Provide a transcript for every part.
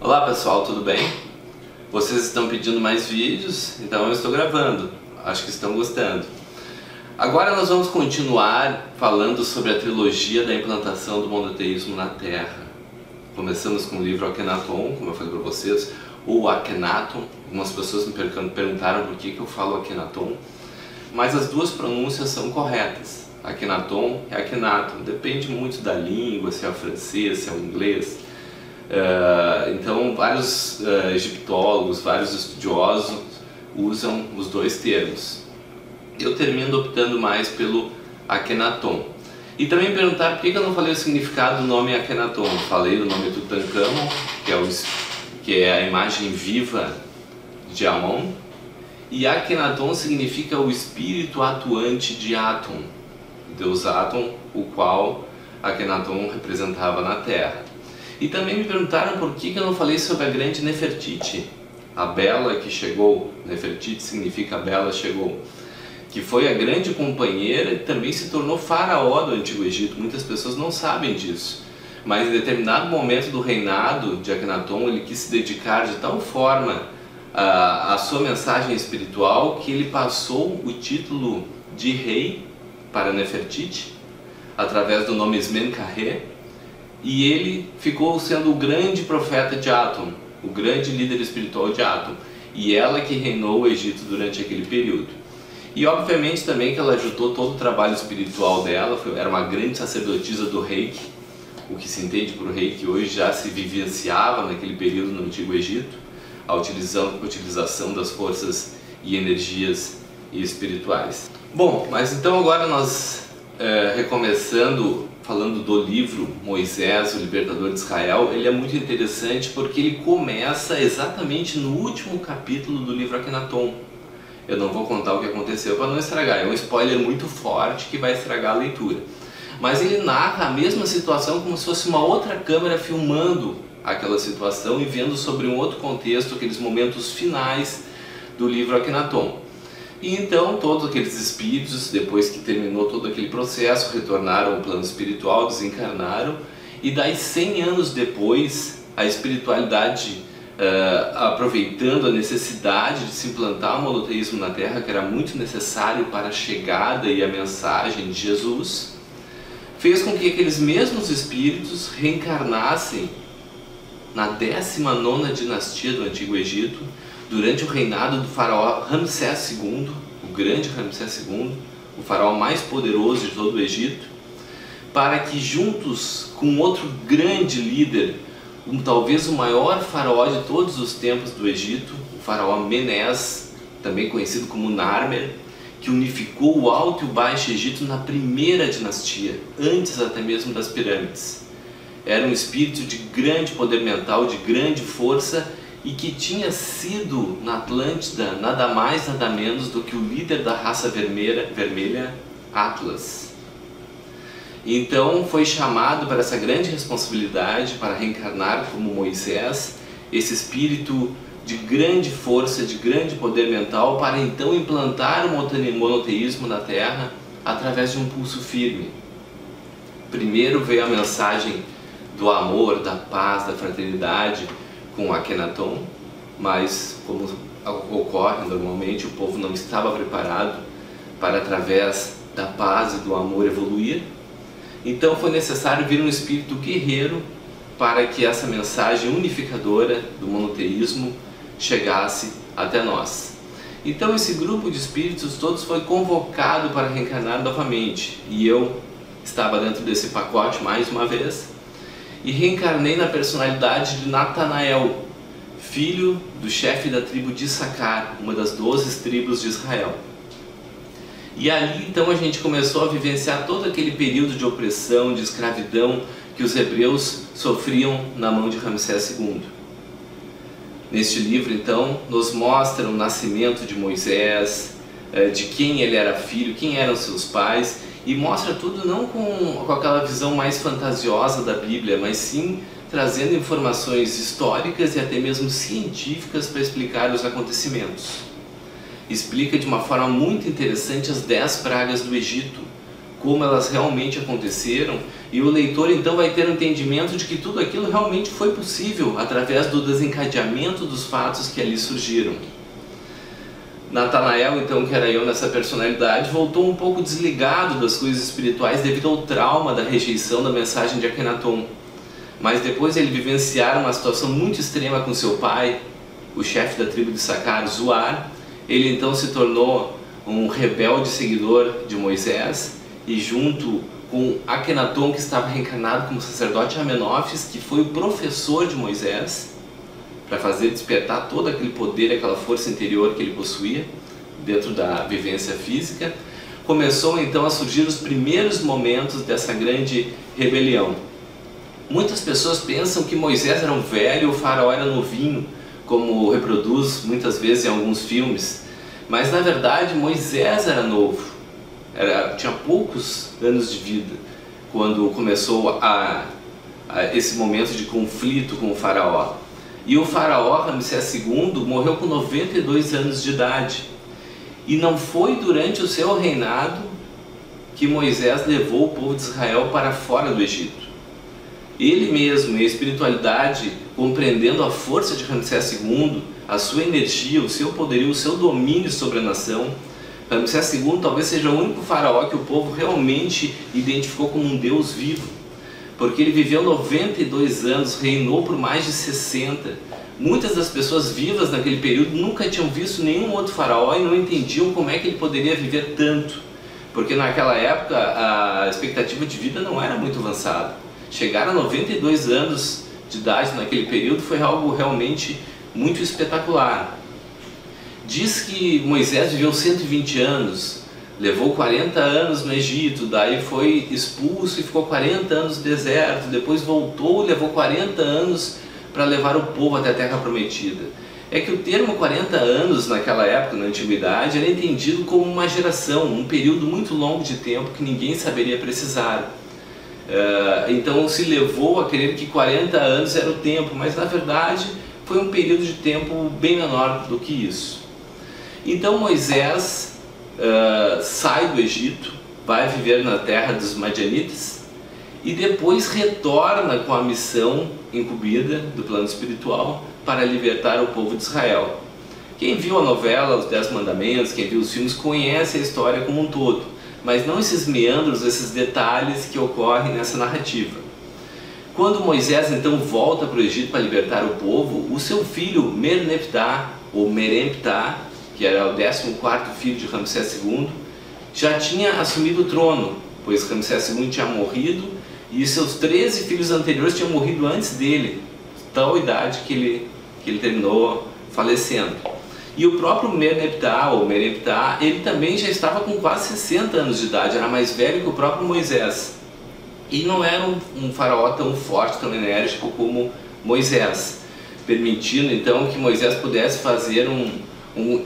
Olá pessoal, tudo bem? Vocês estão pedindo mais vídeos, então eu estou gravando. Acho que estão gostando. Agora nós vamos continuar falando sobre a trilogia da implantação do monoteísmo na Terra. Começamos com o livro Akhenaton, como eu falei para vocês, ou Akhenaton. Algumas pessoas me perguntaram por que eu falo Akhenaton, mas as duas pronúncias são corretas. Akhenaton e Akhenaton, depende muito da língua, se é o francês, se é o inglês. Então vários egiptólogos, vários estudiosos usam os dois termos. Eu termino optando mais pelo Akhenaton. E também me perguntaram por que eu não falei o significado do nome Akhenaton. Eu falei do nome Tutankhamon, que é a imagem viva de Amon, e Akhenaton significa o espírito atuante de Atum, Deus Atum, o qual Akhenaton representava na Terra. E também me perguntaram por que eu não falei sobre a grande Nefertiti, a Bela que chegou. Nefertiti significa a Bela chegou, que foi a grande companheira e também se tornou faraó do Antigo Egito. Muitas pessoas não sabem disso, mas em determinado momento do reinado de Akhenaton ele quis se dedicar de tal forma à sua mensagem espiritual que ele passou o título de rei para Nefertiti através do nome Smenkhare, e ele ficou sendo o grande profeta de Atum, o grande líder espiritual de Atum, e ela que reinou o Egito durante aquele período. E obviamente também que ela ajudou todo o trabalho espiritual dela, era uma grande sacerdotisa do Reiki, o que se entende por Reiki hoje já se vivenciava naquele período no Antigo Egito, a utilização das forças e energias espirituais. Bom, mas então agora nós recomeçando falando do livro Moisés, o Libertador de Israel. Ele é muito interessante porque ele começa exatamente no último capítulo do livro Akhenaton. Eu não vou contar o que aconteceu para não estragar, é um spoiler muito forte que vai estragar a leitura. Mas ele narra a mesma situação como se fosse uma outra câmera filmando aquela situação e vendo sobre um outro contexto, aqueles momentos finais do livro Akhenaton. E então todos aqueles espíritos, depois que terminou todo aquele processo, retornaram ao plano espiritual, desencarnaram, e daí 100 anos depois, a espiritualidade, aproveitando a necessidade de se implantar o monoteísmo na Terra, que era muito necessário para a chegada e a mensagem de Jesus, fez com que aqueles mesmos espíritos reencarnassem na 19ª dinastia do Antigo Egito, durante o reinado do faraó Ramsés II, o grande Ramsés II, o faraó mais poderoso de todo o Egito, para que juntos com outro grande líder, talvez o maior faraó de todos os tempos do Egito, o faraó Menés, também conhecido como Narmer, que unificou o Alto e o Baixo Egito na primeira dinastia, antes até mesmo das pirâmides. Era um espírito de grande poder mental, de grande força, e que tinha sido na Atlântida nada mais nada menos do que o líder da raça vermelha, Atlas. Então foi chamado para essa grande responsabilidade, para reencarnar como Moisés, esse espírito de grande força, de grande poder mental, para então implantar o monoteísmo na Terra através de um pulso firme. Primeiro veio a mensagem do amor, da paz, da fraternidade, com Akhenaton, mas como ocorre normalmente, o povo não estava preparado para, através da paz e do amor, evoluir. Então foi necessário vir um espírito guerreiro para que essa mensagem unificadora do monoteísmo chegasse até nós. Então esse grupo de espíritos todos foi convocado para reencarnar novamente, e eu estava dentro desse pacote mais uma vez, e reencarnei na personalidade de Natanael, filho do chefe da tribo de Issacar, uma das 12 tribos de Israel. E ali então a gente começou a vivenciar todo aquele período de opressão, de escravidão que os hebreus sofriam na mão de Ramsés II. Neste livro então nos mostra o nascimento de Moisés, de quem ele era filho, quem eram seus pais, e mostra tudo não com aquela visão mais fantasiosa da Bíblia, mas sim trazendo informações históricas e até mesmo científicas para explicar os acontecimentos. Explica de uma forma muito interessante as 10 pragas do Egito, como elas realmente aconteceram E o leitor então vai ter um entendimento de que tudo aquilo realmente foi possível através do desencadeamento dos fatos que ali surgiram. Natanael, então, que era eu nessa personalidade, voltou um pouco desligado das coisas espirituais devido ao trauma da rejeição da mensagem de Akenaton. Mas depois de ele vivenciar uma situação muito extrema com seu pai, o chefe da tribo de Sacar, Zuar, ele então se tornou um rebelde seguidor de Moisés, e junto com Akenaton, que estava reencarnado como sacerdote Amenófis, que foi o professor de Moisés, para fazer despertar todo aquele poder, aquela força interior que ele possuía dentro da vivência física, começou então a surgir os primeiros momentos dessa grande rebelião. Muitas pessoas pensam que Moisés era um velho e o faraó era novinho, como reproduz muitas vezes em alguns filmes, mas na verdade Moisés era novo. Tinha poucos anos de vida quando começou esse momento de conflito com o faraó. E o faraó Ramsés II morreu com 92 anos de idade. E não foi durante o seu reinado que Moisés levou o povo de Israel para fora do Egito. Ele mesmo, em espiritualidade, compreendendo a força de Ramsés II, a sua energia, o seu poderio, o seu domínio sobre a nação, Ramsés II talvez seja o único faraó que o povo realmente identificou como um Deus vivo, porque ele viveu 92 anos, reinou por mais de 60. Muitas das pessoas vivas naquele período nunca tinham visto nenhum outro faraó e não entendiam como é que ele poderia viver tanto, porque naquela época a expectativa de vida não era muito avançada. Chegar a 92 anos de idade naquele período foi algo realmente muito espetacular. Diz que Moisés viveu 120 anos, levou 40 anos no Egito, daí foi expulso e ficou 40 anos no deserto, depois voltou e levou 40 anos para levar o povo até a Terra Prometida. É que o termo 40 anos naquela época, na Antiguidade, era entendido como uma geração, um período muito longo de tempo que ninguém saberia precisar. Então se levou a crer que 40 anos era o tempo, mas na verdade foi um período de tempo bem menor do que isso. Então Moisés sai do Egito, vai viver na terra dos Madianitas e depois retorna com a missão incumbida do plano espiritual para libertar o povo de Israel. Quem viu a novela Os 10 Mandamentos, quem viu os filmes, conhece a história como um todo, mas não esses meandros, esses detalhes que ocorrem nessa narrativa. Quando Moisés então volta para o Egito para libertar o povo, o seu filho Merneptah, ou Meremptah, que era o 14º filho de Ramsés II, já tinha assumido o trono, pois Ramsés II tinha morrido e seus 13 filhos anteriores tinham morrido antes dele, tal idade que ele terminou falecendo. E o próprio Merneptah, ou Meremptah, ele também já estava com quase 60 anos de idade, era mais velho que o próprio Moisés. E não era um faraó tão forte, tão enérgico como Moisés, permitindo então que Moisés pudesse fazer um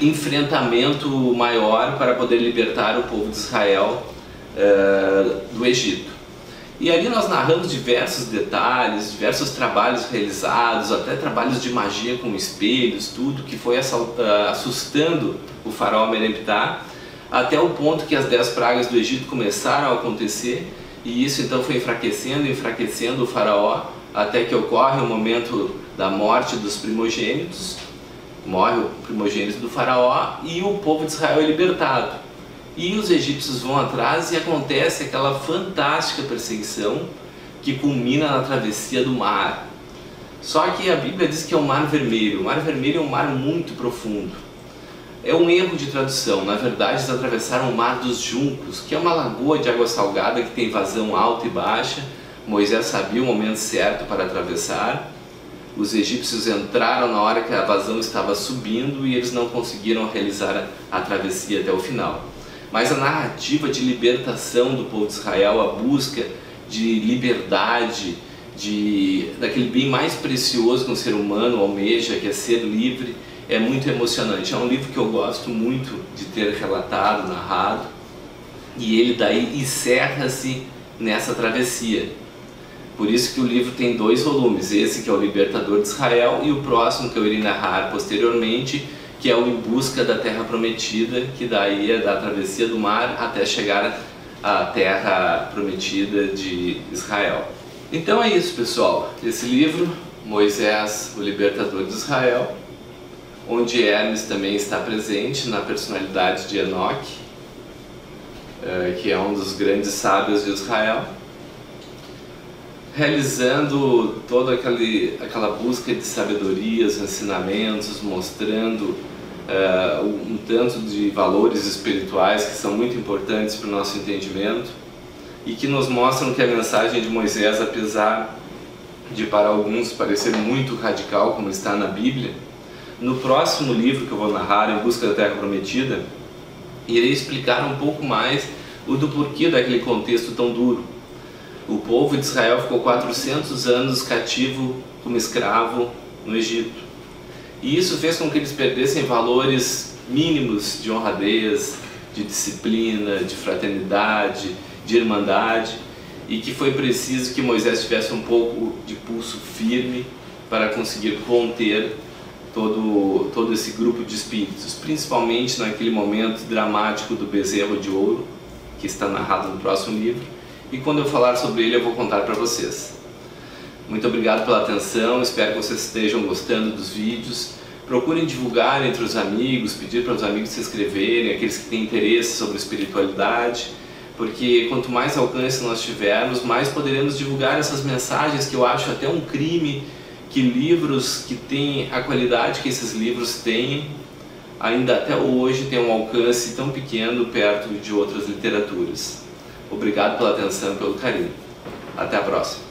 enfrentamento maior para poder libertar o povo de Israel do Egito. E ali nós narramos diversos detalhes, diversos trabalhos realizados, até trabalhos de magia com espelhos, tudo que foi assustando o faraó Meremptah, até o ponto que as 10 pragas do Egito começaram a acontecer, e isso então foi enfraquecendo o faraó, até que ocorre o momento da morte dos primogênitos, morre o primogênito do faraó e o povo de Israel é libertado. E os egípcios vão atrás e acontece aquela fantástica perseguição que culmina na travessia do mar. Só que a Bíblia diz que é o Mar Vermelho. O Mar Vermelho é um mar muito profundo. É um erro de tradução. Na verdade, eles atravessaram o Mar dos Juncos, que é uma lagoa de água salgada que tem vazão alta e baixa. Moisés sabia o momento certo para atravessar. Os egípcios entraram na hora que a vazão estava subindo e eles não conseguiram realizar a travessia até o final. Mas a narrativa de libertação do povo de Israel, a busca de liberdade, daquele bem mais precioso que um ser humano almeja, que é ser livre, é muito emocionante. É um livro que eu gosto muito de ter relatado, narrado, e ele daí encerra-se nessa travessia. Por isso que o livro tem 2 volumes, esse que é o Libertador de Israel e o próximo que eu irei narrar posteriormente, que é o Em Busca da Terra Prometida, que daí é da travessia do mar até chegar a terra prometida de Israel. Então é isso, pessoal. Esse livro, Moisés, o Libertador de Israel, onde Hermes também está presente na personalidade de Enoque, que é um dos grandes sábios de Israel, realizando toda aquela busca de sabedoria, os ensinamentos, mostrando um tanto de valores espirituais que são muito importantes para o nosso entendimento e que nos mostram que a mensagem de Moisés, apesar de para alguns parecer muito radical, como está na Bíblia, no próximo livro que eu vou narrar, Em Busca da Terra Prometida, irei explicar um pouco mais do porquê daquele contexto tão duro. O povo de Israel ficou 400 anos cativo como escravo no Egito. E isso fez com que eles perdessem valores mínimos de honradez, de disciplina, de fraternidade, de irmandade, e que foi preciso que Moisés tivesse um pouco de pulso firme para conseguir conter todo esse grupo de espíritos, principalmente naquele momento dramático do bezerro de ouro, que está narrado no próximo livro, e quando eu falar sobre ele eu vou contar para vocês. Muito obrigado pela atenção, espero que vocês estejam gostando dos vídeos. Procurem divulgar entre os amigos, pedir para os amigos se inscreverem, aqueles que têm interesse sobre espiritualidade, porque quanto mais alcance nós tivermos, mais poderemos divulgar essas mensagens, que eu acho até um crime que livros que têm a qualidade que esses livros têm, ainda até hoje têm um alcance tão pequeno perto de outras literaturas. Obrigado pela atenção e pelo carinho. Até a próxima.